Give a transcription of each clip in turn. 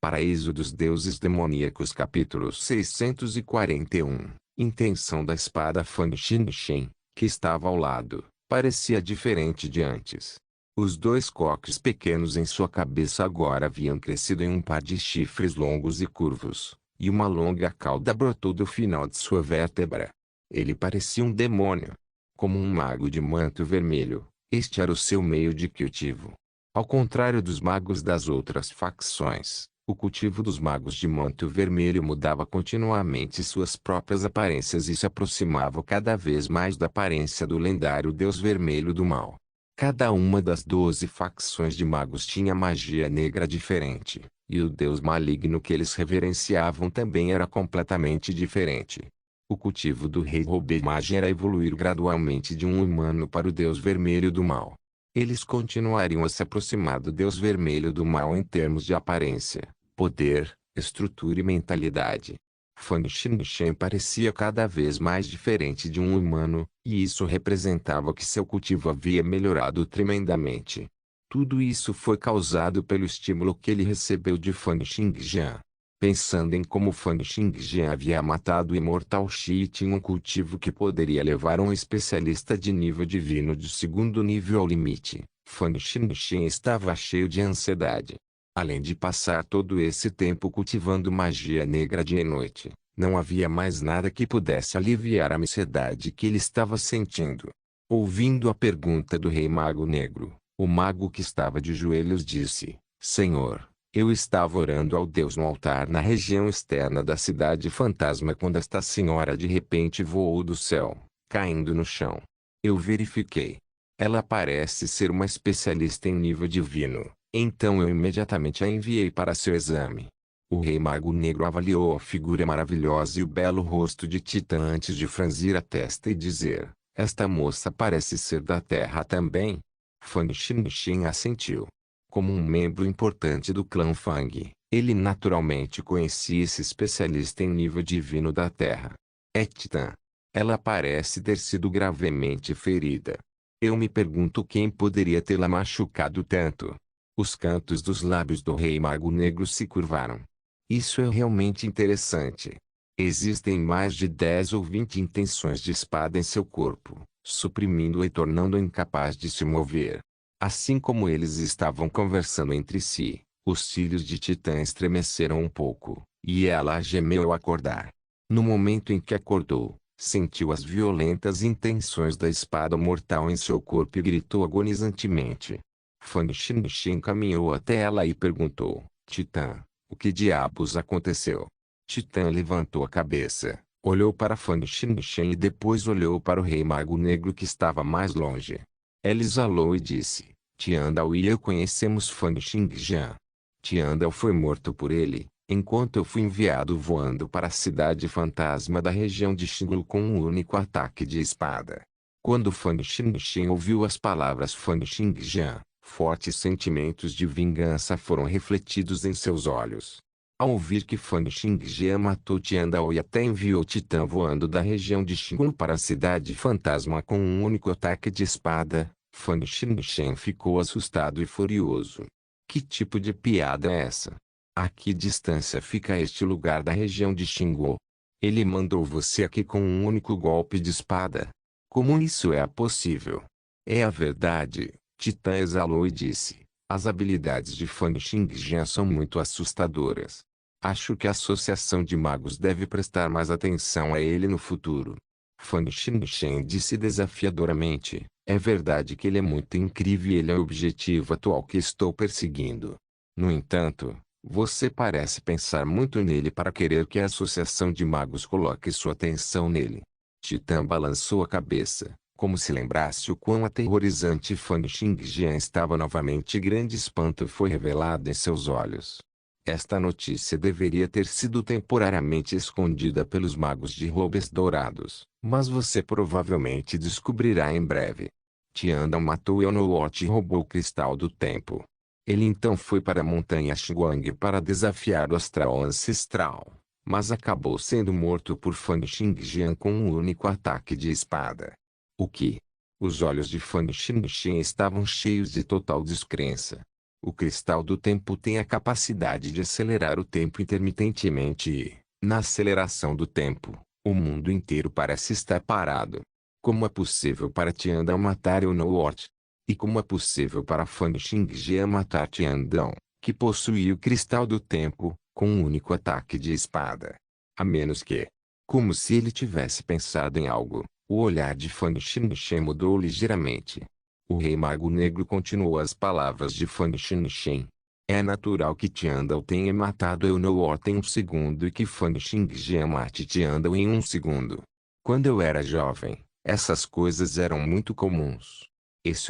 Paraíso dos Deuses Demoníacos capítulo 641. Intenção da espada Fan Shin, que estava ao lado, parecia diferente de antes. Os dois coques pequenos em sua cabeça agora haviam crescido em um par de chifres longos e curvos, e uma longa cauda brotou do final de sua vértebra. Ele parecia um demônio. Como um mago de manto vermelho, este era o seu meio de cultivo. Ao contrário dos magos das outras facções, o cultivo dos magos de manto vermelho mudava continuamente suas próprias aparências e se aproximava cada vez mais da aparência do lendário Deus Vermelho do Mal. Cada uma das 12 facções de magos tinha magia negra diferente, e o Deus maligno que eles reverenciavam também era completamente diferente. O cultivo do rei Robemage era evoluir gradualmente de um humano para o Deus Vermelho do Mal. Eles continuariam a se aproximar do Deus Vermelho do Mal em termos de aparência, poder, estrutura e mentalidade. Fan Shin parecia cada vez mais diferente de um humano, e isso representava que seu cultivo havia melhorado tremendamente. Tudo isso foi causado pelo estímulo que ele recebeu de Fan Xingjian. Pensando em como Fan Xingjian havia matado o imortal Shi e tinha um cultivo que poderia levar um especialista de nível divino de segundo nível ao limite, Fan Xingjian estava cheio de ansiedade. Além de passar todo esse tempo cultivando magia negra dia e noite, não havia mais nada que pudesse aliviar a ansiedade que ele estava sentindo. Ouvindo a pergunta do Rei Mago Negro, o mago que estava de joelhos disse: Senhor, eu estava orando ao Deus no altar na região externa da cidade fantasma quando esta senhora de repente voou do céu, caindo no chão. Eu verifiquei. Ela parece ser uma especialista em nível divino, então eu imediatamente a enviei para seu exame. O Rei Mago Negro avaliou a figura maravilhosa e o belo rosto de Titã antes de franzir a testa e dizer: esta moça parece ser da Terra também. Fan Shin assentiu. Como um membro importante do clã Fang, ele naturalmente conhecia esse especialista em nível divino da Terra. É Titã. Ela parece ter sido gravemente ferida. Eu me pergunto quem poderia tê-la machucado tanto. Os cantos dos lábios do Rei Mago Negro se curvaram. Isso é realmente interessante. Existem mais de 10 ou 20 intenções de espada em seu corpo, suprimindo-o e tornando-o incapaz de se mover. Assim como eles estavam conversando entre si, os cílios de Titã estremeceram um pouco, e ela gemeu ao acordar. No momento em que acordou, sentiu as violentas intenções da espada mortal em seu corpo e gritou agonizantemente. Fan Shin caminhou até ela e perguntou: Titã, o que diabos aconteceu? Titã levantou a cabeça, olhou para Fan Shin e depois olhou para o Rei Mago Negro que estava mais longe. Ela exalou e disse: Tiandao e eu conhecemos Fan Xingjian. Tiandao foi morto por ele, enquanto eu fui enviado voando para a cidade fantasma da região de Xinglu com um único ataque de espada. Quando Fan Shin ouviu as palavras Fan Xingjian, fortes sentimentos de vingança foram refletidos em seus olhos. Ao ouvir que Fan Xingjian matou Tiandao e até enviou Titã voando da região de Xinglu para a cidade fantasma com um único ataque de espada, Fan Shin ficou assustado e furioso. Que tipo de piada é essa? A que distância fica este lugar da região de Xinglu? Ele mandou você aqui com um único golpe de espada. Como isso é possível? É a verdade, Titã exalou e disse. As habilidades de Fan Xingjian são muito assustadoras. Acho que a Associação de Magos deve prestar mais atenção a ele no futuro. Fan Shin disse desafiadoramente. É verdade que ele é muito incrível e ele é o objetivo atual que estou perseguindo. No entanto, você parece pensar muito nele para querer que a Associação de Magos coloque sua atenção nele. Titã balançou a cabeça, como se lembrasse o quão aterrorizante Fan Xingjian estava novamente e grande espanto foi revelado em seus olhos. Esta notícia deveria ter sido temporariamente escondida pelos magos de Robes Dourados, mas você provavelmente descobrirá em breve. Tiandao matou Eonowatch e roubou o Cristal do Tempo. Ele então foi para a montanha Xinguang para desafiar o Astral Ancestral, mas acabou sendo morto por Fan Xingjian com um único ataque de espada. O que? Os olhos de Fan Shin estavam cheios de total descrença. O cristal do tempo tem a capacidade de acelerar o tempo intermitentemente e, na aceleração do tempo, o mundo inteiro parece estar parado. Como é possível para Tiandão matar Eunort? E como é possível para Fan Xingjian matar Tiandão, que possuía o cristal do tempo, com um único ataque de espada? A menos que, como se ele tivesse pensado em algo, o olhar de Fan Xingchen mudou ligeiramente. O Rei Mago Negro continuou as palavras de Fan Xingchen. É natural que Tiandão tenha matado Eunort em um segundo e que Fan Xingjian mate Tiandão em um segundo. Quando eu era jovem, essas coisas eram muito comuns.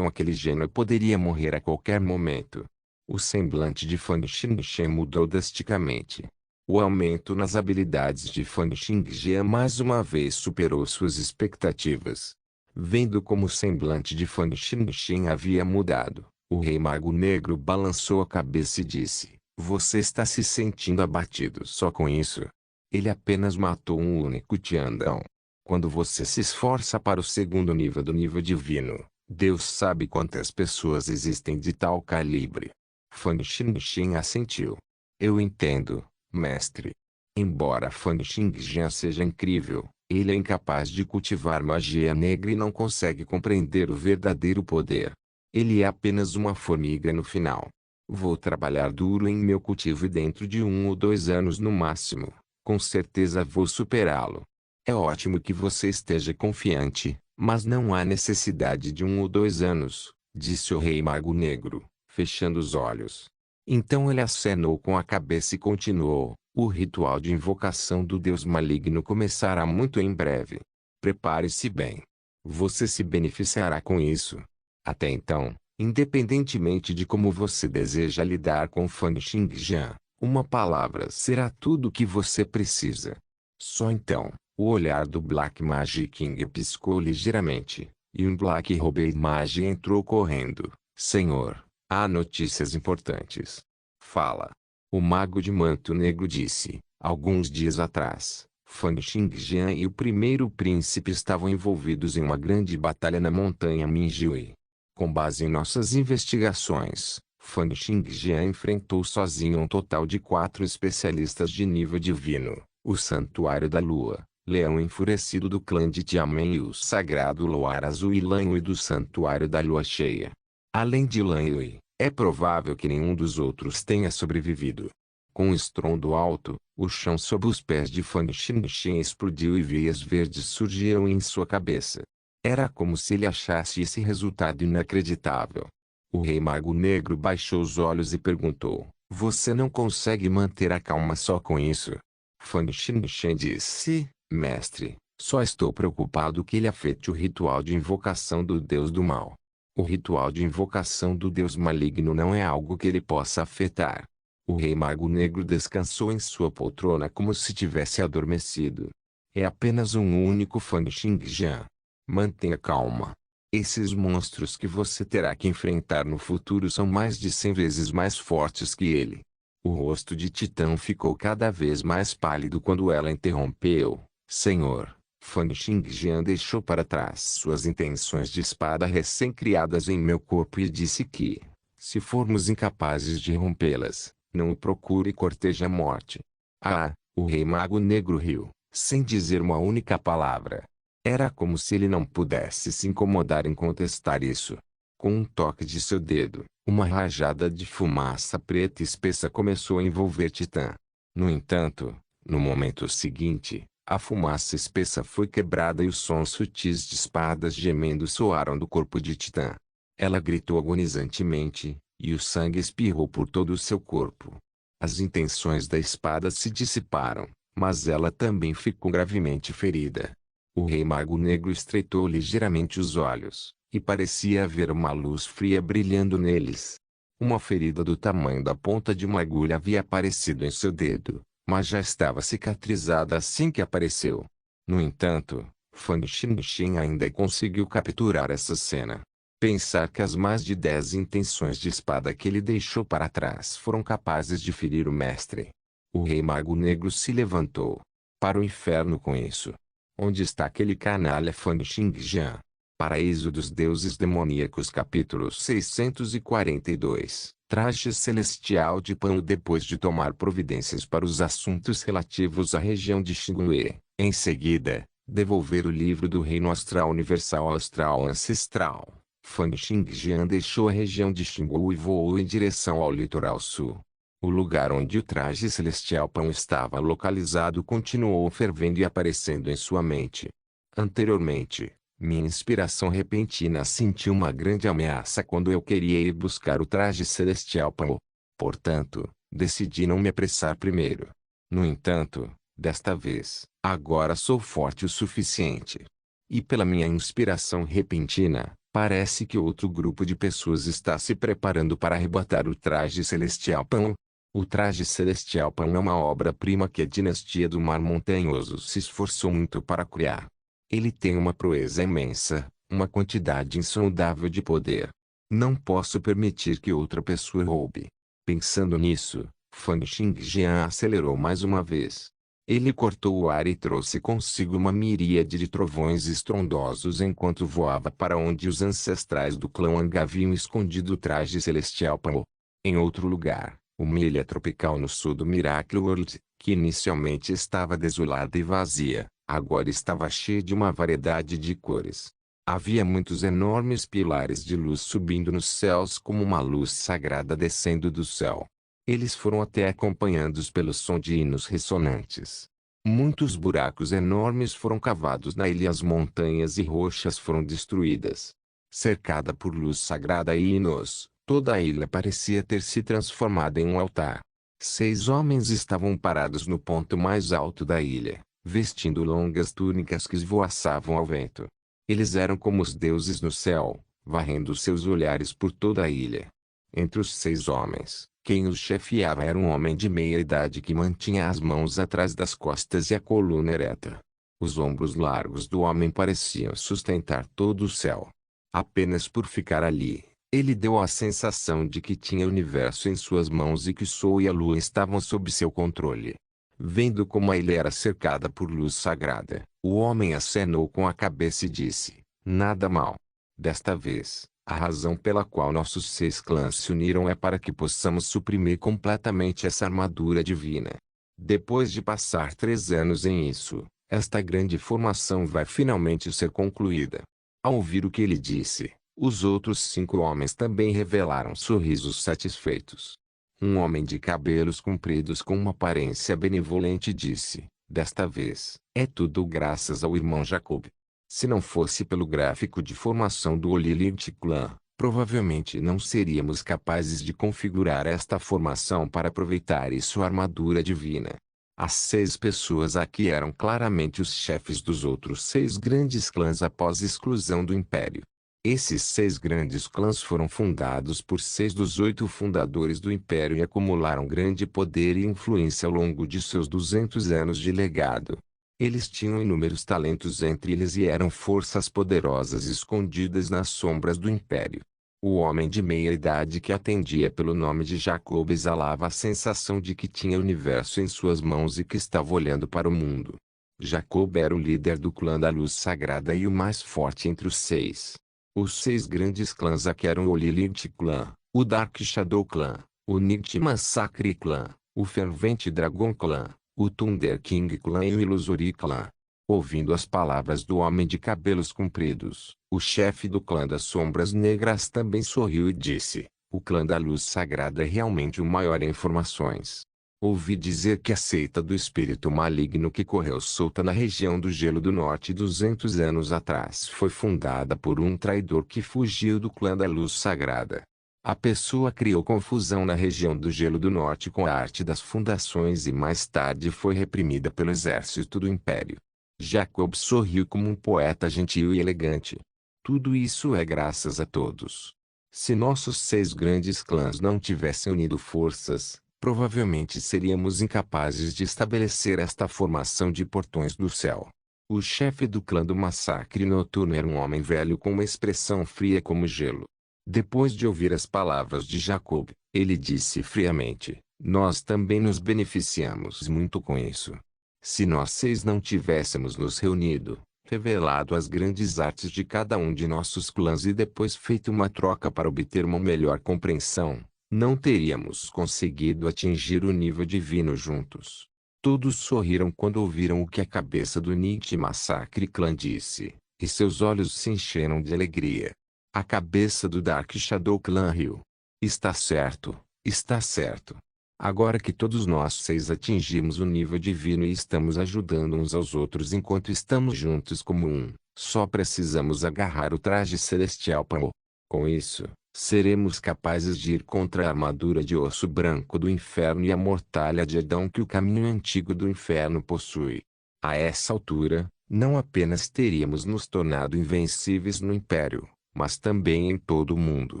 Aquele gênio poderia morrer a qualquer momento. O semblante de Fan Xingchen mudou drasticamente. O aumento nas habilidades de Fan Xingjian mais uma vez superou suas expectativas. Vendo como o semblante de Fan Xingchen havia mudado, o Rei Mago Negro balançou a cabeça e disse: Você está se sentindo abatido só com isso? Ele apenas matou um único Tiandão. Quando você se esforça para o segundo nível do nível divino, Deus sabe quantas pessoas existem de tal calibre. Fan Xingchen assentiu. Eu entendo, mestre. Embora Fan Xingjian seja incrível, ele é incapaz de cultivar magia negra e não consegue compreender o verdadeiro poder. Ele é apenas uma formiga no final. Vou trabalhar duro em meu cultivo e dentro de 1 ou 2 anos no máximo, com certeza vou superá-lo. É ótimo que você esteja confiante, mas não há necessidade de 1 ou 2 anos, disse o Rei Mago Negro, fechando os olhos. Então ele acenou com a cabeça e continuou: o ritual de invocação do Deus maligno começará muito em breve. Prepare-se bem. Você se beneficiará com isso. Até então, independentemente de como você deseja lidar com Fan Xingjian, uma palavra será tudo o que você precisa. Só então, o olhar do Black Mage King piscou ligeiramente, e um Black Robe Mage entrou correndo. Senhor, há notícias importantes. Fala. O mago de manto negro disse. Alguns dias atrás, Fan Xingjian e o primeiro príncipe estavam envolvidos em uma grande batalha na montanha Minjiui. Com base em nossas investigações, Fan Xingjian enfrentou sozinho um total de 4 especialistas de nível divino: o Santuário da Lua, Leão Enfurecido do clã de Tiamen e o Sagrado Luar Azul e Lan Yui do Santuário da Lua Cheia. Além de Lan Yui, é provável que nenhum dos outros tenha sobrevivido. Com um estrondo alto, o chão sob os pés de Fan Xingchen explodiu e veias verdes surgiram em sua cabeça. Era como se ele achasse esse resultado inacreditável. O Rei Mago Negro baixou os olhos e perguntou: Você não consegue manter a calma só com isso? Fan Xingchen disse: Mestre, só estou preocupado que ele afete o ritual de invocação do Deus do Mal. O ritual de invocação do Deus maligno não é algo que ele possa afetar. O Rei Mago Negro descansou em sua poltrona como se tivesse adormecido. É apenas um único Fan Xingjian. Mantenha calma. Esses monstros que você terá que enfrentar no futuro são mais de 100 vezes mais fortes que ele. O rosto de Titã ficou cada vez mais pálido quando ela interrompeu. Senhor, Fan Xingjian deixou para trás suas intenções de espada recém-criadas em meu corpo e disse que, se formos incapazes de rompê-las, não o procure e corteje a morte. Ah, o Rei Mago Negro riu, sem dizer uma única palavra. Era como se ele não pudesse se incomodar em contestar isso. Com um toque de seu dedo, uma rajada de fumaça preta espessa começou a envolver Titã. No entanto, no momento seguinte, a fumaça espessa foi quebrada e os sons sutis de espadas gemendo soaram do corpo de Titã. Ela gritou agonizantemente, e o sangue espirrou por todo o seu corpo. As intenções da espada se dissiparam, mas ela também ficou gravemente ferida. O Rei Mago Negro estreitou ligeiramente os olhos, e parecia haver uma luz fria brilhando neles. Uma ferida do tamanho da ponta de uma agulha havia aparecido em seu dedo, mas já estava cicatrizada assim que apareceu. No entanto, Fan Xingchen ainda conseguiu capturar essa cena. Pensar que as mais de 10 intenções de espada que ele deixou para trás foram capazes de ferir o mestre. O Rei Mago Negro se levantou. Para o inferno com isso. Onde está aquele canalha Fan Xingjian? Paraíso dos Deuses Demoníacos capítulo 642. Traje celestial de Pan depois de tomar providências para os assuntos relativos à região de Xingue. Em seguida, devolver o livro do Reino Astral Universal ao Astral Ancestral. Fan Xingjian deixou a região de Xingu e voou em direção ao litoral sul. O lugar onde o traje celestial Pan estava localizado continuou fervendo e aparecendo em sua mente. Anteriormente, minha inspiração repentina sentiu uma grande ameaça quando eu queria ir buscar o traje celestial Pan. Portanto, decidi não me apressar primeiro. No entanto, desta vez, agora sou forte o suficiente. E pela minha inspiração repentina, parece que outro grupo de pessoas está se preparando para arrebatar o traje celestial Pan. O traje celestial Pan é uma obra-prima que a dinastia do Mar Montanhoso se esforçou muito para criar. Ele tem uma proeza imensa, uma quantidade insondável de poder. Não posso permitir que outra pessoa roube. Pensando nisso, Fan Xingjian acelerou mais uma vez. Ele cortou o ar e trouxe consigo uma miríade de trovões estrondosos enquanto voava para onde os ancestrais do clã Ang haviam escondido o traje celestial Pan. Em outro lugar, uma ilha tropical no sul do Miracle World, que inicialmente estava desolada e vazia, agora estava cheia de uma variedade de cores. Havia muitos enormes pilares de luz subindo nos céus como uma luz sagrada descendo do céu. Eles foram até acompanhados pelo som de hinos ressonantes. Muitos buracos enormes foram cavados na ilha e as montanhas e rochas foram destruídas. Cercada por luz sagrada e hinos, toda a ilha parecia ter se transformado em um altar. 6 homens estavam parados no ponto mais alto da ilha, vestindo longas túnicas que esvoaçavam ao vento. Eles eram como os deuses no céu, varrendo seus olhares por toda a ilha. Entre os 6 homens, quem os chefiava era um homem de meia idade que mantinha as mãos atrás das costas e a coluna ereta. Os ombros largos do homem pareciam sustentar todo o céu. Apenas por ficar ali, ele deu a sensação de que tinha o universo em suas mãos e que o sol e a lua estavam sob seu controle. Vendo como a ilha era cercada por luz sagrada, o homem acenou com a cabeça e disse: "Nada mal. Desta vez, a razão pela qual nossos 6 clãs se uniram é para que possamos suprimir completamente essa armadura divina. Depois de passar 3 anos em isso, esta grande formação vai finalmente ser concluída." Ao ouvir o que ele disse, os outros 5 homens também revelaram sorrisos satisfeitos. Um homem de cabelos compridos com uma aparência benevolente disse: "Desta vez, é tudo graças ao irmão Jacob. Se não fosse pelo gráfico de formação do Olilint Clan, provavelmente não seríamos capazes de configurar esta formação para aproveitar sua armadura divina." As 6 pessoas aqui eram claramente os chefes dos outros 6 grandes clãs após a exclusão do Império. Esses 6 grandes clãs foram fundados por 6 dos 8 fundadores do Império e acumularam grande poder e influência ao longo de seus 200 anos de legado. Eles tinham inúmeros talentos entre eles e eram forças poderosas escondidas nas sombras do Império. O homem de meia idade que atendia pelo nome de Jacob exalava a sensação de que tinha o universo em suas mãos e que estava olhando para o mundo. Jacob era o líder do clã da luz sagrada e o mais forte entre os 6. Os 6 grandes clãs aqui eram o Lilith Clã, o Dark Shadow Clã, o Night Massacre Clã, o Fervente Dragon Clã, o Thunder King Clã e o Illusory Clã. Ouvindo as palavras do homem de cabelos compridos, o chefe do clã das sombras negras também sorriu e disse: "O clã da luz sagrada é realmente o maior em formações. Ouvi dizer que a seita do espírito maligno que correu solta na região do Gelo do Norte 200 anos atrás foi fundada por um traidor que fugiu do clã da luz sagrada. A pessoa criou confusão na região do Gelo do Norte com a arte das fundações e mais tarde foi reprimida pelo exército do Império." Jacob sorriu como um poeta gentil e elegante. "Tudo isso é graças a todos. Se nossos 6 grandes clãs não tivessem unido forças, provavelmente seríamos incapazes de estabelecer esta formação de portões do céu." O chefe do clã do massacre noturno era um homem velho com uma expressão fria como gelo. Depois de ouvir as palavras de Jacob, ele disse friamente: "Nós também nos beneficiamos muito com isso. Se nós 6 não tivéssemos nos reunido, revelado as grandes artes de cada um de nossos clãs e depois feito uma troca para obter uma melhor compreensão, Não teríamos conseguido atingir o nível divino juntos. Todos sorriram quando ouviram o que a cabeça do Ninja Massacre Clan disse, e seus olhos se encheram de alegria. A cabeça do Dark Shadow Clan riu. Está certo, está certo. Agora que todos nós 6 atingimos o nível divino e estamos ajudando uns aos outros enquanto estamos juntos como um, só precisamos agarrar o traje celestial Pao. Com isso, seremos capazes de ir contra a armadura de osso branco do inferno e a mortalha de Adão que o caminho antigo do inferno possui. A essa altura, não apenas teríamos nos tornado invencíveis no Império, mas também em todo o mundo.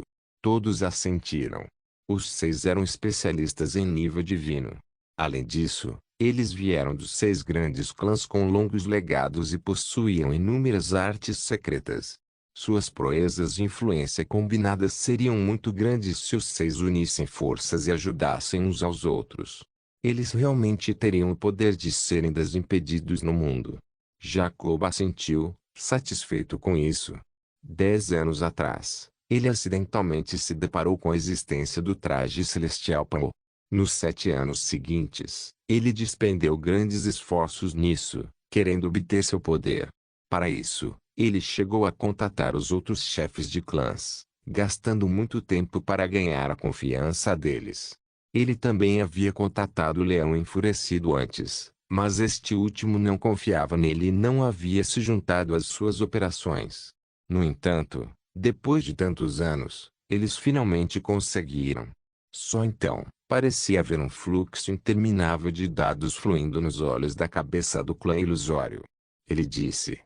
Todos assentiram. Os 6 eram especialistas em nível divino. Além disso, eles vieram dos 6 grandes clãs com longos legados e possuíam inúmeras artes secretas. Suas proezas de influência combinadas seriam muito grandes se os 6 unissem forças e ajudassem uns aos outros. Eles realmente teriam o poder de serem desimpedidos no mundo. Jacob assentiu, satisfeito com isso. 10 anos atrás, ele acidentalmente se deparou com a existência do traje celestial Pao. Nos 7 anos seguintes, ele despendeu grandes esforços nisso, querendo obter seu poder. Para isso, ele chegou a contatar os outros chefes de clãs, gastando muito tempo para ganhar a confiança deles. Ele também havia contatado o Leão Enfurecido antes, mas este último não confiava nele e não havia se juntado às suas operações. No entanto, depois de tantos anos, eles finalmente conseguiram. Só então, parecia haver um fluxo interminável de dados fluindo nos olhos da cabeça do clã ilusório. Ele disse,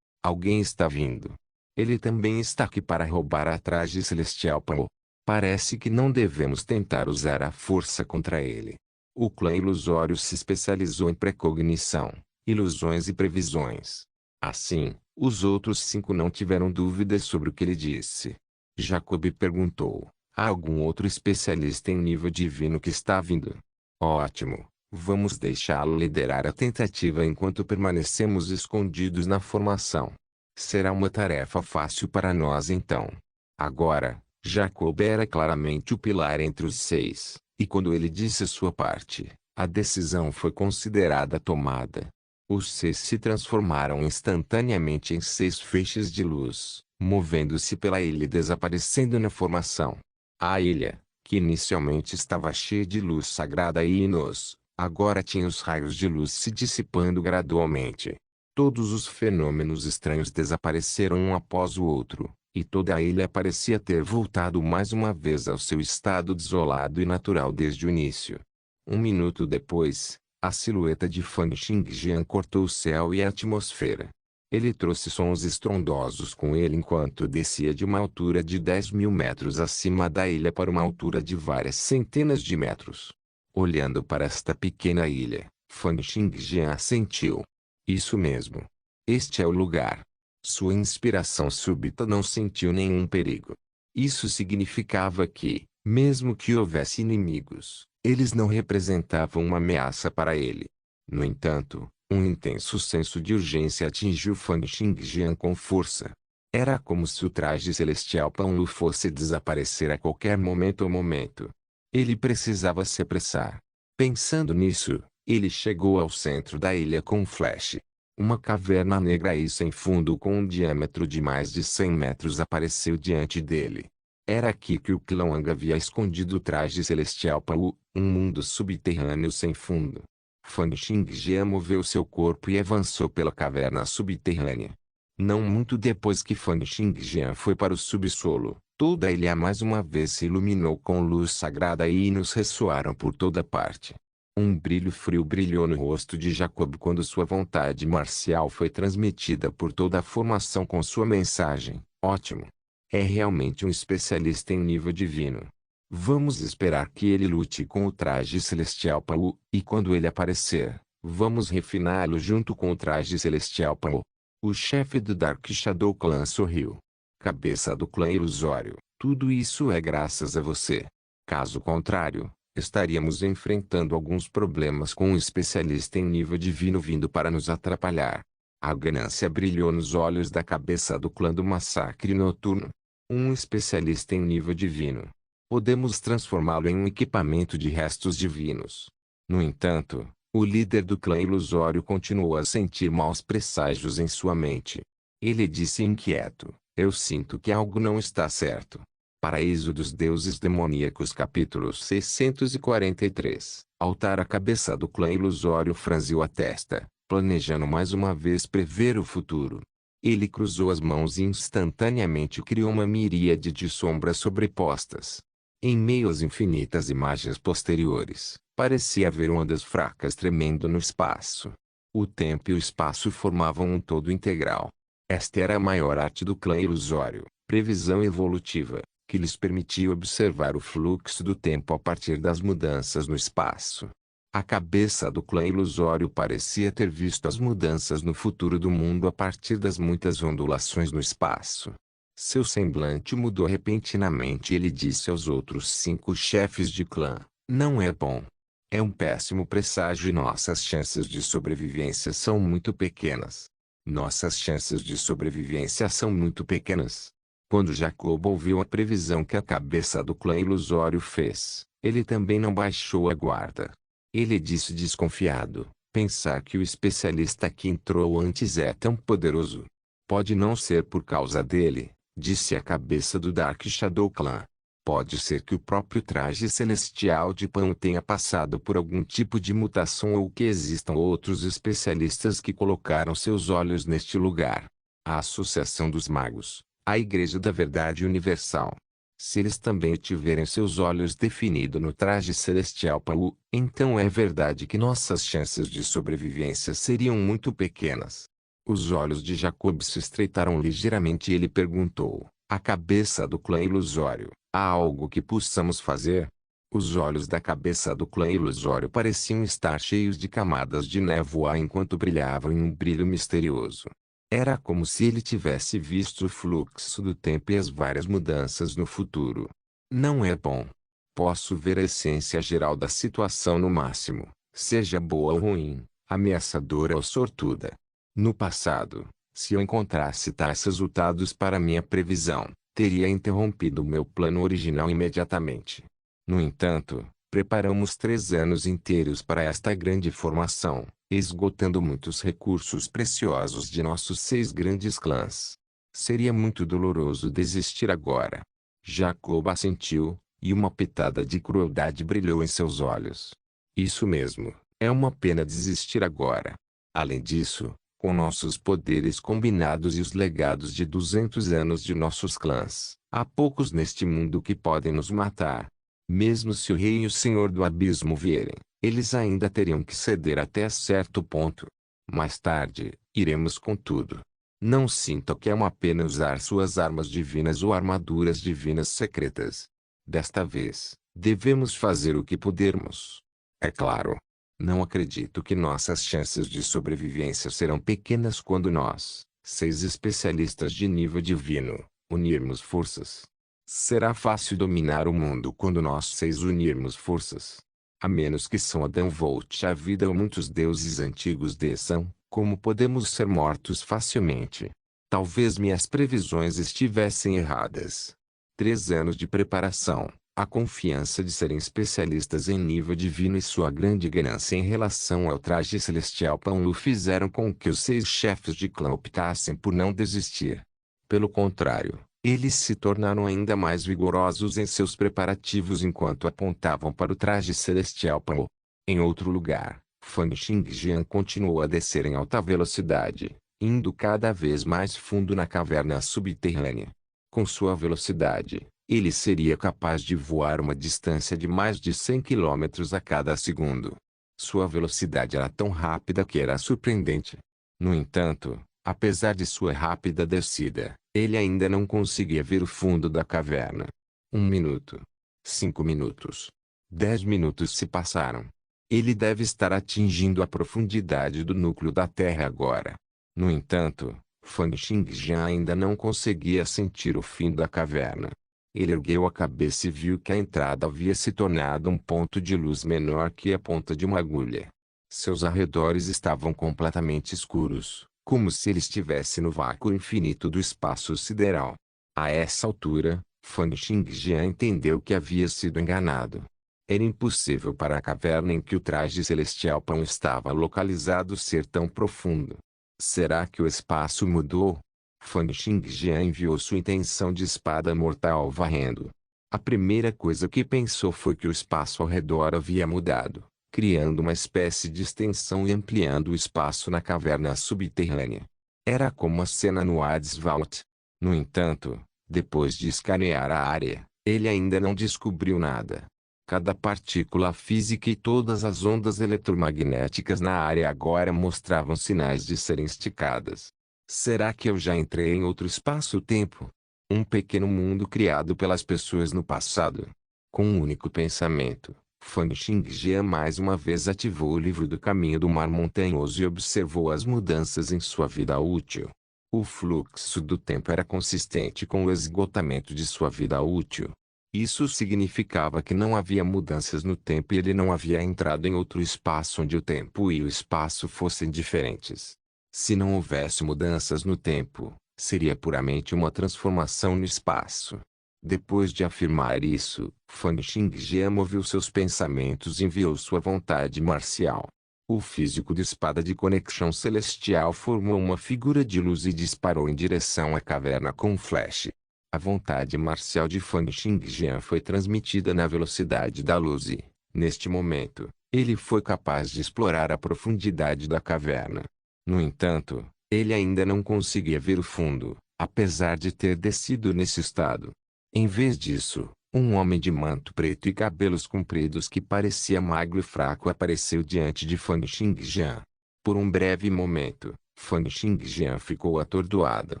alguém está vindo. Ele também está aqui para roubar a traje celestial Pao. Parece que não devemos tentar usar a força contra ele. O clã ilusório se especializou em precognição, ilusões e previsões. Assim, os outros 5 não tiveram dúvidas sobre o que ele disse. Jacob perguntou, há algum outro especialista em nível divino que está vindo? Ótimo. Vamos deixá-lo liderar a tentativa enquanto permanecemos escondidos na formação. Será uma tarefa fácil para nós então. Agora, Jacob era claramente o pilar entre os 6, e quando ele disse sua parte, a decisão foi considerada tomada. Os 6 se transformaram instantaneamente em 6 feixes de luz, movendo-se pela ilha e desaparecendo na formação. A ilha, que inicialmente estava cheia de luz sagrada e hinos, agora tinha os raios de luz se dissipando gradualmente. Todos os fenômenos estranhos desapareceram um após o outro, e toda a ilha parecia ter voltado mais uma vez ao seu estado desolado e natural desde o início. 1 minuto depois, a silhueta de Fang Xingjian cortou o céu e a atmosfera. Ele trouxe sons estrondosos com ele enquanto descia de uma altura de 10.000 metros acima da ilha para uma altura de várias centenas de metros. Olhando para esta pequena ilha, Fang Xingjian assentiu. Isso mesmo. Este é o lugar. Sua inspiração súbita não sentiu nenhum perigo. Isso significava que, mesmo que houvesse inimigos, eles não representavam uma ameaça para ele. No entanto, um intenso senso de urgência atingiu Fang Xingjian com força. Era como se o traje celestial Panlu fosse desaparecer a qualquer momento ou momento. Ele precisava se apressar. Pensando nisso, ele chegou ao centro da ilha com um flash. Uma caverna negra e sem fundo com um diâmetro de mais de 100 metros apareceu diante dele. Era aqui que o Cloang havia escondido o traje celestial Pau, um mundo subterrâneo sem fundo. Fang Xingjian moveu seu corpo e avançou pela caverna subterrânea. Não muito depois que Fang Xingjian foi para o subsolo, toda a ilha mais uma vez se iluminou com luz sagrada e hinos ressoaram por toda parte. Um brilho frio brilhou no rosto de Jacob quando sua vontade marcial foi transmitida por toda a formação com sua mensagem: ótimo. É realmente um especialista em nível divino. Vamos esperar que ele lute com o traje celestial Pau, e quando ele aparecer, vamos refiná-lo junto com o traje celestial Pau. O chefe do Dark Shadow Clan sorriu. Cabeça do clã ilusório, tudo isso é graças a você. Caso contrário, estaríamos enfrentando alguns problemas com um especialista em nível divino vindo para nos atrapalhar. A ganância brilhou nos olhos da cabeça do clã do massacre noturno. Um especialista em nível divino. Podemos transformá-lo em um equipamento de restos divinos. No entanto, o líder do clã ilusório continuou a sentir maus presságios em sua mente. Ele disse inquieto: eu sinto que algo não está certo. Paraíso dos Deuses Demoníacos capítulo 643. Altar. A cabeça do clã ilusório franziu a testa, planejando mais uma vez prever o futuro. Ele cruzou as mãos e instantaneamente criou uma miríade de sombras sobrepostas. Em meio às infinitas imagens posteriores, parecia haver ondas fracas tremendo no espaço. O tempo e o espaço formavam um todo integral. Esta era a maior arte do clã ilusório, previsão evolutiva, que lhes permitia observar o fluxo do tempo a partir das mudanças no espaço. A cabeça do clã ilusório parecia ter visto as mudanças no futuro do mundo a partir das muitas ondulações no espaço. Seu semblante mudou repentinamente e ele disse aos outros 5 chefes de clã: não é bom. É um péssimo presságio e nossas chances de sobrevivência são muito pequenas. Nossas chances de sobrevivência são muito pequenas. Quando Jacob ouviu a previsão que a cabeça do clã ilusório fez, ele também não baixou a guarda. Ele disse desconfiado: pensar que o especialista que entrou antes é tão poderoso. Pode não ser por causa dele, disse a cabeça do Dark Shadow Clan. Pode ser que o próprio traje celestial de Pan tenha passado por algum tipo de mutação ou que existam outros especialistas que colocaram seus olhos neste lugar. A Associação dos Magos, a Igreja da Verdade Universal. Se eles também tiverem seus olhos definidos no traje celestial Pan, então é verdade que nossas chances de sobrevivência seriam muito pequenas. Os olhos de Jacob se estreitaram ligeiramente e ele perguntou: a cabeça do clã ilusório, há algo que possamos fazer? Os olhos da cabeça do clã ilusório pareciam estar cheios de camadas de névoa enquanto brilhavam em um brilho misterioso. Era como se ele tivesse visto o fluxo do tempo e as várias mudanças no futuro. Não é bom. Posso ver a essência geral da situação no máximo, seja boa ou ruim, ameaçadora ou sortuda. No passado, se eu encontrasse tais resultados para minha previsão, teria interrompido o meu plano original imediatamente. No entanto, preparamos 3 anos inteiros para esta grande formação, esgotando muitos recursos preciosos de nossos 6 grandes clãs. Seria muito doloroso desistir agora. Jacob assentiu, e uma pitada de crueldade brilhou em seus olhos. Isso mesmo, é uma pena desistir agora. Além disso, com nossos poderes combinados e os legados de 200 anos de nossos clãs, há poucos neste mundo que podem nos matar. Mesmo se o rei e o senhor do abismo vierem, eles ainda teriam que ceder até certo ponto. Mais tarde, iremos com tudo. Não sinta que é uma pena usar suas armas divinas ou armaduras divinas secretas. Desta vez, devemos fazer o que pudermos. É claro. Não acredito que nossas chances de sobrevivência serão pequenas quando nós, 6 especialistas de nível divino, unirmos forças. Será fácil dominar o mundo quando nós 6 unirmos forças. A menos que São Adão volte à vida ou muitos deuses antigos desçam, como podemos ser mortos facilmente? Talvez minhas previsões estivessem erradas. 3 anos de preparação. A confiança de serem especialistas em nível divino e sua grande ganância em relação ao traje celestial Panlu fizeram com que os 6 chefes de clã optassem por não desistir. Pelo contrário, eles se tornaram ainda mais vigorosos em seus preparativos enquanto apontavam para o traje celestial Panlu. Em outro lugar, Fang Xingjian continuou a descer em alta velocidade, indo cada vez mais fundo na caverna subterrânea. Com sua velocidade, ele seria capaz de voar uma distância de mais de 100 km a cada segundo. Sua velocidade era tão rápida que era surpreendente. No entanto, apesar de sua rápida descida, ele ainda não conseguia ver o fundo da caverna. 1 minuto. 5 minutos. 10 minutos se passaram. Ele deve estar atingindo a profundidade do núcleo da Terra agora. No entanto, Fang Xingjian ainda não conseguia sentir o fim da caverna. Ele ergueu a cabeça e viu que a entrada havia se tornado um ponto de luz menor que a ponta de uma agulha. Seus arredores estavam completamente escuros, como se ele estivesse no vácuo infinito do espaço sideral. A essa altura, Fan Xingjian entendeu que havia sido enganado. Era impossível para a caverna em que o traje celestial Pan estava localizado ser tão profundo. Será que o espaço mudou? Fan Xingjian enviou sua intenção de espada mortal varrendo. A primeira coisa que pensou foi que o espaço ao redor havia mudado, criando uma espécie de extensão e ampliando o espaço na caverna subterrânea. Era como a cena no Hades Vault. No entanto, depois de escanear a área, ele ainda não descobriu nada. Cada partícula física e todas as ondas eletromagnéticas na área agora mostravam sinais de serem esticadas. Será que eu já entrei em outro espaço-tempo? Um pequeno mundo criado pelas pessoas no passado. Com um único pensamento, Fan Xingjian mais uma vez ativou o livro do caminho do mar montanhoso e observou as mudanças em sua vida útil. O fluxo do tempo era consistente com o esgotamento de sua vida útil. Isso significava que não havia mudanças no tempo e ele não havia entrado em outro espaço onde o tempo e o espaço fossem diferentes. Se não houvesse mudanças no tempo, seria puramente uma transformação no espaço. Depois de afirmar isso, Fan Xingjian moveu seus pensamentos e enviou sua vontade marcial. O físico de espada de conexão celestial formou uma figura de luz e disparou em direção à caverna com um flash. A vontade marcial de Fan Xingjian foi transmitida na velocidade da luz e, neste momento, ele foi capaz de explorar a profundidade da caverna. No entanto, ele ainda não conseguia ver o fundo, apesar de ter descido nesse estado. Em vez disso, um homem de manto preto e cabelos compridos que parecia magro e fraco apareceu diante de Fan Xingjian. Por um breve momento, Fan Xingjian ficou atordoado.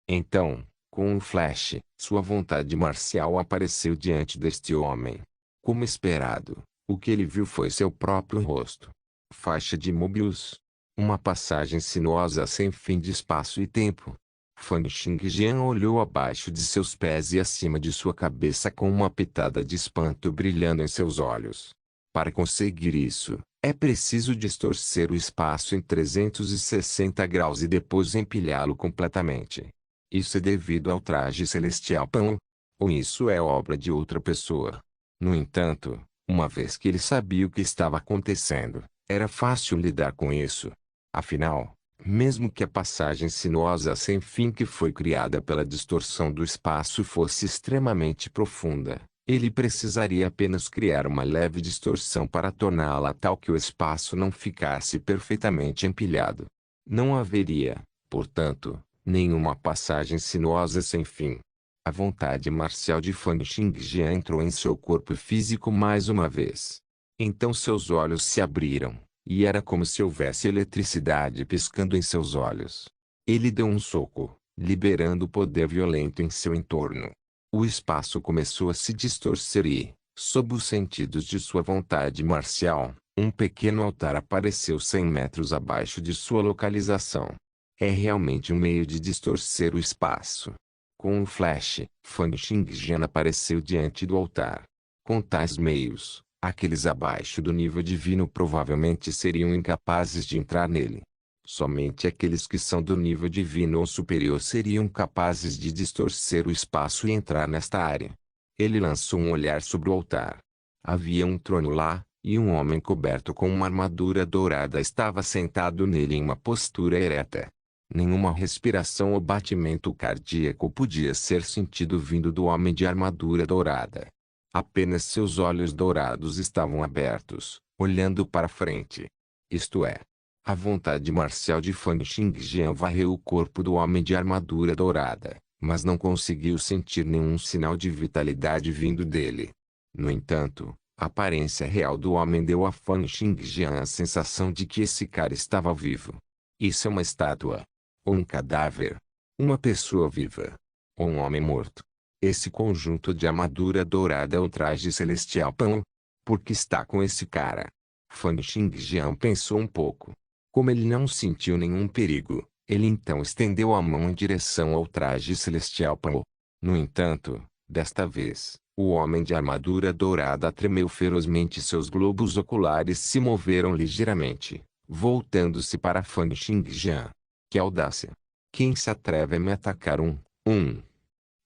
Então, com um flash, sua vontade marcial apareceu diante deste homem. Como esperado, o que ele viu foi seu próprio rosto. Faixa de Mobius. Uma passagem sinuosa sem fim de espaço e tempo. Fan Xingjian olhou abaixo de seus pés e acima de sua cabeça com uma pitada de espanto brilhando em seus olhos. Para conseguir isso, é preciso distorcer o espaço em 360 graus e depois empilhá-lo completamente. Isso é devido ao traje celestial Pan, ou isso é obra de outra pessoa. No entanto, uma vez que ele sabia o que estava acontecendo, era fácil lidar com isso. Afinal, mesmo que a passagem sinuosa sem fim que foi criada pela distorção do espaço fosse extremamente profunda, ele precisaria apenas criar uma leve distorção para torná-la tal que o espaço não ficasse perfeitamente empilhado. Não haveria, portanto, nenhuma passagem sinuosa sem fim. A vontade marcial de Fan Xingjian entrou em seu corpo físico mais uma vez. Então seus olhos se abriram, e era como se houvesse eletricidade piscando em seus olhos. Ele deu um soco, liberando poder violento em seu entorno. O espaço começou a se distorcer e, sob os sentidos de sua vontade marcial, um pequeno altar apareceu 100 metros abaixo de sua localização. É realmente um meio de distorcer o espaço. Com um flash, Fan Xingjian apareceu diante do altar. Com tais meios, aqueles abaixo do nível divino provavelmente seriam incapazes de entrar nele. Somente aqueles que são do nível divino ou superior seriam capazes de distorcer o espaço e entrar nesta área. Ele lançou um olhar sobre o altar. Havia um trono lá, e um homem coberto com uma armadura dourada estava sentado nele em uma postura ereta. Nenhuma respiração ou batimento cardíaco podia ser sentido vindo do homem de armadura dourada. Apenas seus olhos dourados estavam abertos, olhando para frente. Isto é, a vontade marcial de Fan Xingjian varreu o corpo do homem de armadura dourada, mas não conseguiu sentir nenhum sinal de vitalidade vindo dele. No entanto, a aparência real do homem deu a Fan Xingjian a sensação de que esse cara estava vivo. Isso é uma estátua. Ou um cadáver. Uma pessoa viva. Ou um homem morto. Esse conjunto de armadura dourada é o traje celestial Pan. Por que está com esse cara? Fan Xingjian pensou um pouco. Como ele não sentiu nenhum perigo, ele então estendeu a mão em direção ao traje celestial Pan. No entanto, desta vez, o homem de armadura dourada tremeu ferozmente e seus globos oculares se moveram ligeiramente, voltando-se para Fan Xingjian. Que audácia! Quem se atreve a me atacar?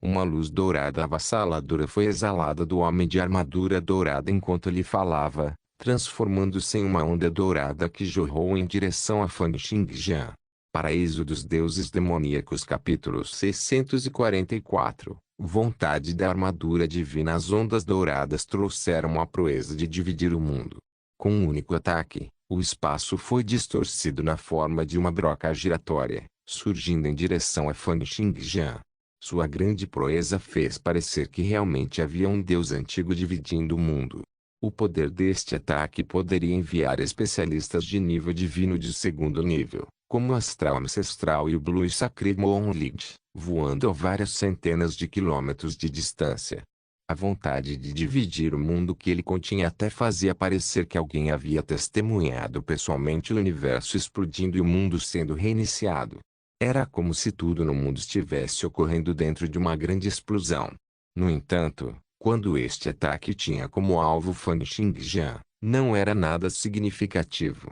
Uma luz dourada avassaladora foi exalada do homem de armadura dourada enquanto ele falava, transformando-se em uma onda dourada que jorrou em direção a Fan Xingjian. Paraíso dos Deuses Demoníacos capítulo 644. Vontade da armadura divina. As ondas douradas trouxeram a proeza de dividir o mundo. Com um único ataque, o espaço foi distorcido na forma de uma broca giratória, surgindo em direção a Fan Xingjian. Sua grande proeza fez parecer que realmente havia um deus antigo dividindo o mundo. O poder deste ataque poderia enviar especialistas de nível divino de segundo nível, como o Astral Ancestral e o Blue Sacred Moonlight, voando a várias centenas de quilômetros de distância. A vontade de dividir o mundo que ele continha até fazia parecer que alguém havia testemunhado pessoalmente o universo explodindo e o mundo sendo reiniciado. Era como se tudo no mundo estivesse ocorrendo dentro de uma grande explosão. No entanto, quando este ataque tinha como alvo Fan Xingjian, não era nada significativo.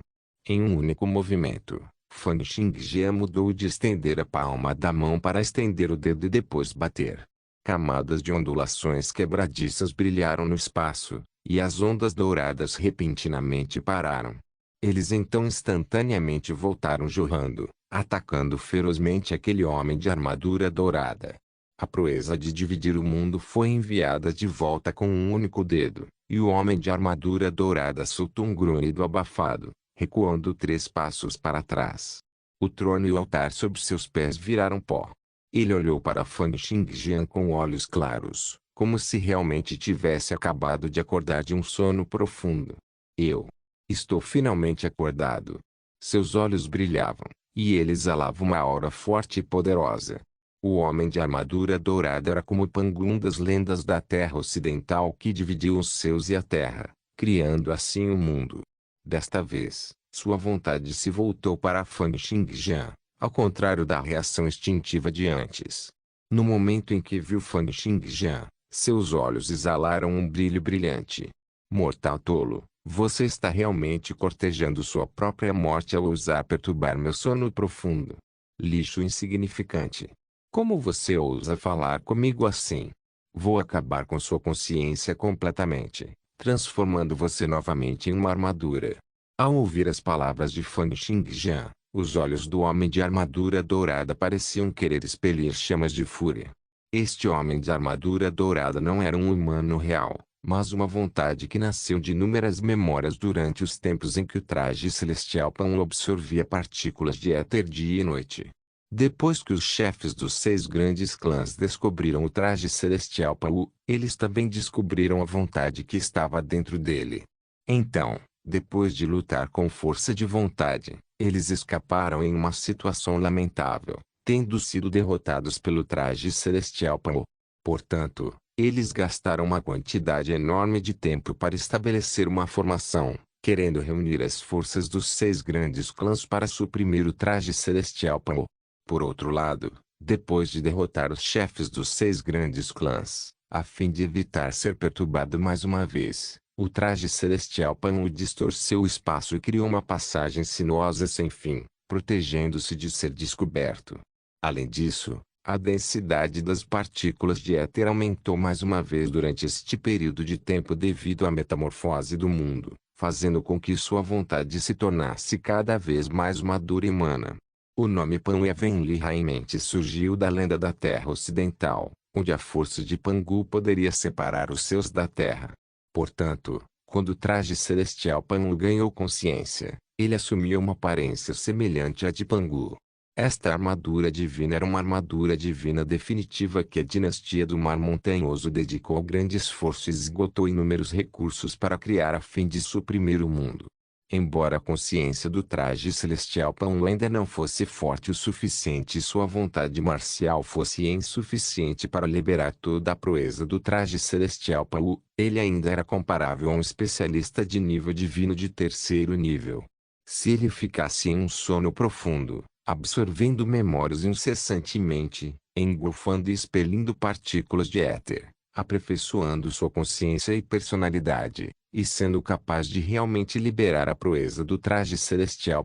Em um único movimento, Fan Xingjian mudou de estender a palma da mão para estender o dedo e depois bater. Camadas de ondulações quebradiças brilharam no espaço, e as ondas douradas repentinamente pararam. Eles então instantaneamente voltaram jorrando, atacando ferozmente aquele homem de armadura dourada. A proeza de dividir o mundo foi enviada de volta com um único dedo, e o homem de armadura dourada soltou um grunhido abafado, recuando 3 passos para trás. O trono e o altar sob seus pés viraram pó. Ele olhou para Fan Xingjian com olhos claros, como se realmente tivesse acabado de acordar de um sono profundo. Eu estou finalmente acordado. Seus olhos brilhavam, e ele exalava uma aura forte e poderosa. O homem de armadura dourada era como Pangun das lendas da terra ocidental que dividiu os céus e a terra, criando assim o mundo. Desta vez, sua vontade se voltou para Fan Xingjian, ao contrário da reação instintiva de antes. No momento em que viu Fan Xingjian, seus olhos exalaram um brilho brilhante. Mortal tolo, você está realmente cortejando sua própria morte ao ousar perturbar meu sono profundo. Lixo insignificante. Como você ousa falar comigo assim? Vou acabar com sua consciência completamente, transformando você novamente em uma armadura. Ao ouvir as palavras de Fan Xingjian, os olhos do homem de armadura dourada pareciam querer expelir chamas de fúria. Este homem de armadura dourada não era um humano real, mas uma vontade que nasceu de inúmeras memórias durante os tempos em que o traje celestial Pan absorvia partículas de éter dia e noite. Depois que os chefes dos 6 grandes clãs descobriram o traje celestial Pan, eles também descobriram a vontade que estava dentro dele. Então, depois de lutar com força de vontade, eles escaparam em uma situação lamentável, tendo sido derrotados pelo traje celestial Pan. Portanto, eles gastaram uma quantidade enorme de tempo para estabelecer uma formação, querendo reunir as forças dos 6 grandes clãs para suprimir o traje celestial Pan. Por outro lado, depois de derrotar os chefes dos 6 grandes clãs, a fim de evitar ser perturbado mais uma vez, o traje celestial Pan distorceu o espaço e criou uma passagem sinuosa sem fim, protegendo-se de ser descoberto. Além disso, a densidade das partículas de éter aumentou mais uma vez durante este período de tempo devido à metamorfose do mundo, fazendo com que sua vontade se tornasse cada vez mais madura e humana. O nome Pan Evenli realmente surgiu da lenda da Terra Ocidental, onde a força de Pangu poderia separar os céus da Terra. Portanto, quando o traje celestial Pan ganhou consciência, ele assumiu uma aparência semelhante à de Pangu. Esta armadura divina era uma armadura divina definitiva que a dinastia do Mar Montanhoso dedicou grande esforço e esgotou inúmeros recursos para criar a fim de suprimir o mundo. Embora a consciência do traje celestial Pan ainda não fosse forte o suficiente e sua vontade marcial fosse insuficiente para liberar toda a proeza do traje celestial Pan, ele ainda era comparável a um especialista de nível divino de 3º nível. Se ele ficasse em um sono profundo, absorvendo memórias incessantemente, engolfando e expelindo partículas de éter, aperfeiçoando sua consciência e personalidade, e sendo capaz de realmente liberar a proeza do traje celestial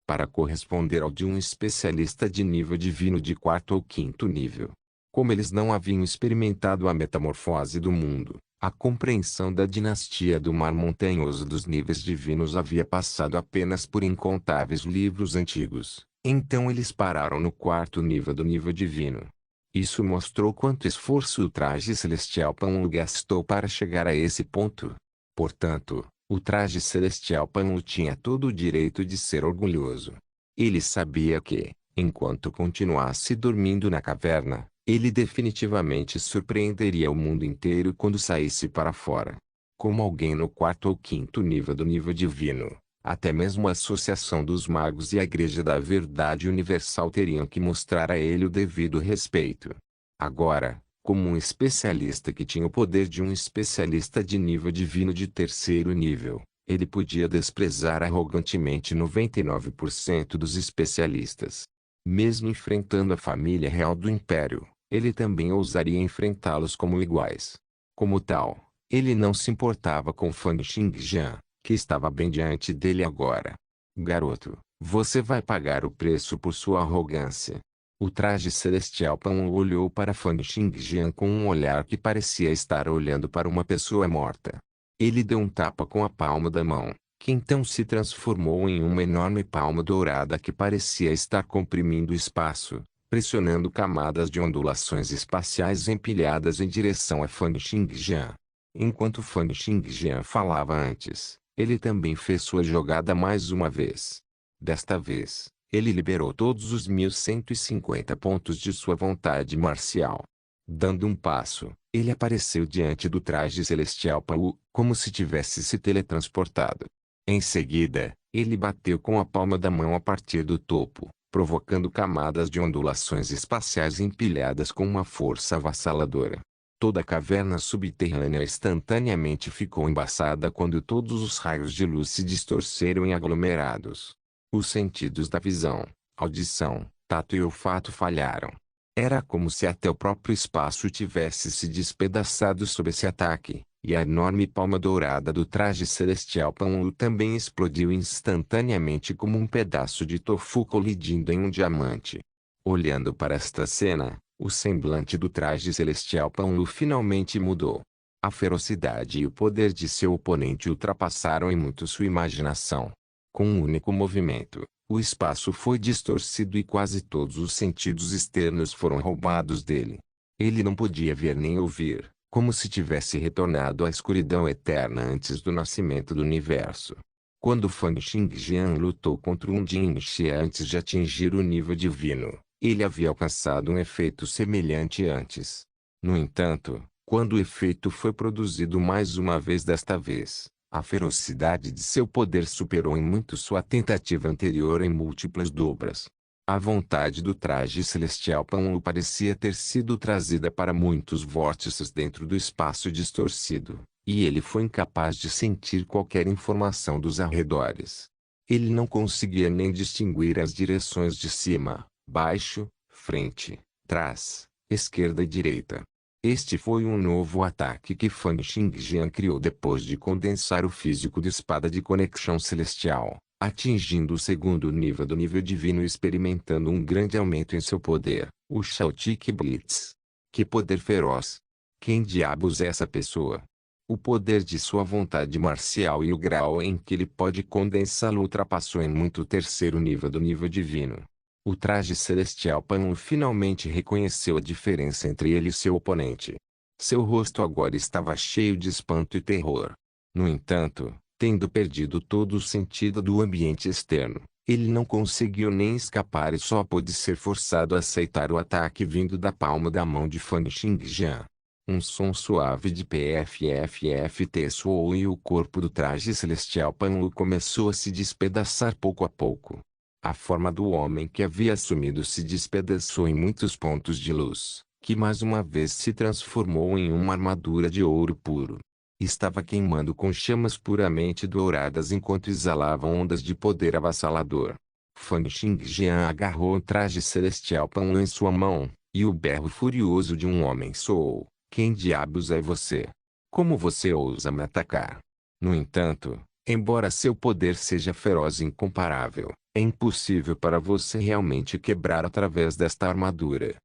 para corresponder ao de um especialista de nível divino de 4º ou 5º nível. Como eles não haviam experimentado a metamorfose do mundo, a compreensão da dinastia do mar montanhoso dos níveis divinos havia passado apenas por incontáveis livros antigos. Então eles pararam no quarto nível do nível divino. Isso mostrou quanto esforço o traje celestial Panlu gastou para chegar a esse ponto. Portanto, o traje celestial Panlu tinha todo o direito de ser orgulhoso. Ele sabia que, enquanto continuasse dormindo na caverna, ele definitivamente surpreenderia o mundo inteiro quando saísse para fora. Como alguém no quarto ou quinto nível do nível divino, até mesmo a Associação dos Magos e a Igreja da Verdade Universal teriam que mostrar a ele o devido respeito. Agora, como um especialista que tinha o poder de um especialista de nível divino de terceiro nível, ele podia desprezar arrogantemente 99% dos especialistas. Mesmo enfrentando a família real do Império, ele também ousaria enfrentá-los como iguais. Como tal, ele não se importava com Fang Xingjian, que estava bem diante dele agora. Garoto, você vai pagar o preço por sua arrogância. O traje celestial Panlu olhou para Fang Xingjian com um olhar que parecia estar olhando para uma pessoa morta. Ele deu um tapa com a palma da mão, que então se transformou em uma enorme palma dourada que parecia estar comprimindo o espaço, pressionando camadas de ondulações espaciais empilhadas em direção a Fang Xingjian. Enquanto Fang Xingjian falava antes, ele também fez sua jogada mais uma vez. Desta vez, ele liberou todos os 1150 pontos de sua vontade marcial. Dando um passo, ele apareceu diante do traje celestial Panlu, como se tivesse se teletransportado. Em seguida, ele bateu com a palma da mão a partir do topo, provocando camadas de ondulações espaciais empilhadas com uma força avassaladora. Toda a caverna subterrânea instantaneamente ficou embaçada quando todos os raios de luz se distorceram em aglomerados. Os sentidos da visão, audição, tato e olfato falharam. Era como se até o próprio espaço tivesse se despedaçado sob esse ataque, e a enorme palma dourada do traje celestial Panlu também explodiu instantaneamente como um pedaço de tofu colidindo em um diamante. Olhando para esta cena, o semblante do traje celestial Panlu finalmente mudou. A ferocidade e o poder de seu oponente ultrapassaram em muito sua imaginação. Com um único movimento, o espaço foi distorcido e quase todos os sentidos externos foram roubados dele. Ele não podia ver nem ouvir, como se tivesse retornado à escuridão eterna antes do nascimento do universo. Quando Fang Xingjian lutou contra um Jin Xie antes de atingir o nível divino, ele havia alcançado um efeito semelhante antes. No entanto, quando o efeito foi produzido mais uma vez desta vez, a ferocidade de seu poder superou em muito sua tentativa anterior em múltiplas dobras. A vontade do traje celestial Panlu parecia ter sido trazida para muitos vórtices dentro do espaço distorcido, e ele foi incapaz de sentir qualquer informação dos arredores. Ele não conseguia nem distinguir as direções de cima, baixo, frente, trás, esquerda e direita. Este foi um novo ataque que Fang Xingjian criou depois de condensar o físico de espada de conexão celestial, atingindo o segundo nível do nível divino e experimentando um grande aumento em seu poder, o Shaotic Blitz. Que poder feroz! Quem diabos é essa pessoa? O poder de sua vontade marcial e o grau em que ele pode condensá-lo ultrapassou em muito o terceiro nível do nível divino. O traje celestial Panlu finalmente reconheceu a diferença entre ele e seu oponente. Seu rosto agora estava cheio de espanto e terror. No entanto, tendo perdido todo o sentido do ambiente externo, ele não conseguiu nem escapar e só pôde ser forçado a aceitar o ataque vindo da palma da mão de Fang Xingjian. Um som suave de PFFFT soou e o corpo do traje celestial Panlu começou a se despedaçar pouco a pouco. A forma do homem que havia assumido se despedaçou em muitos pontos de luz, que mais uma vez se transformou em uma armadura de ouro puro. Estava queimando com chamas puramente douradas enquanto exalava ondas de poder avassalador. Fang Xingjian agarrou o traje celestial Panlu em sua mão, e o berro furioso de um homem soou: "Quem diabos é você? Como você ousa me atacar?" No entanto, embora seu poder seja feroz e incomparável, é impossível para você realmente quebrar através desta armadura.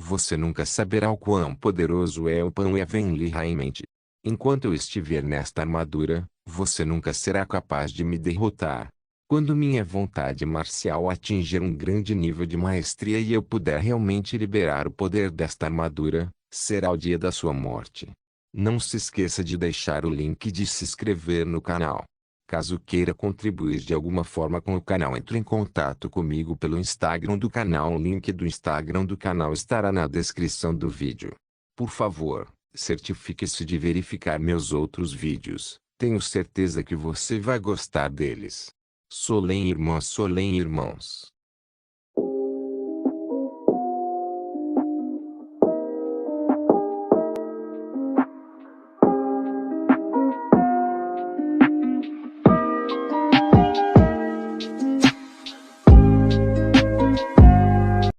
Você nunca saberá o quão poderoso é o Pan Evenli Raimente. Enquanto eu estiver nesta armadura, você nunca será capaz de me derrotar. Quando minha vontade marcial atingir um grande nível de maestria e eu puder realmente liberar o poder desta armadura, será o dia da sua morte. Não se esqueça de deixar o link de se inscrever no canal. Caso queira contribuir de alguma forma com o canal, entre em contato comigo pelo Instagram do canal. O link do Instagram do canal estará na descrição do vídeo. Por favor, certifique-se de verificar meus outros vídeos. Tenho certeza que você vai gostar deles. Solem irmãos.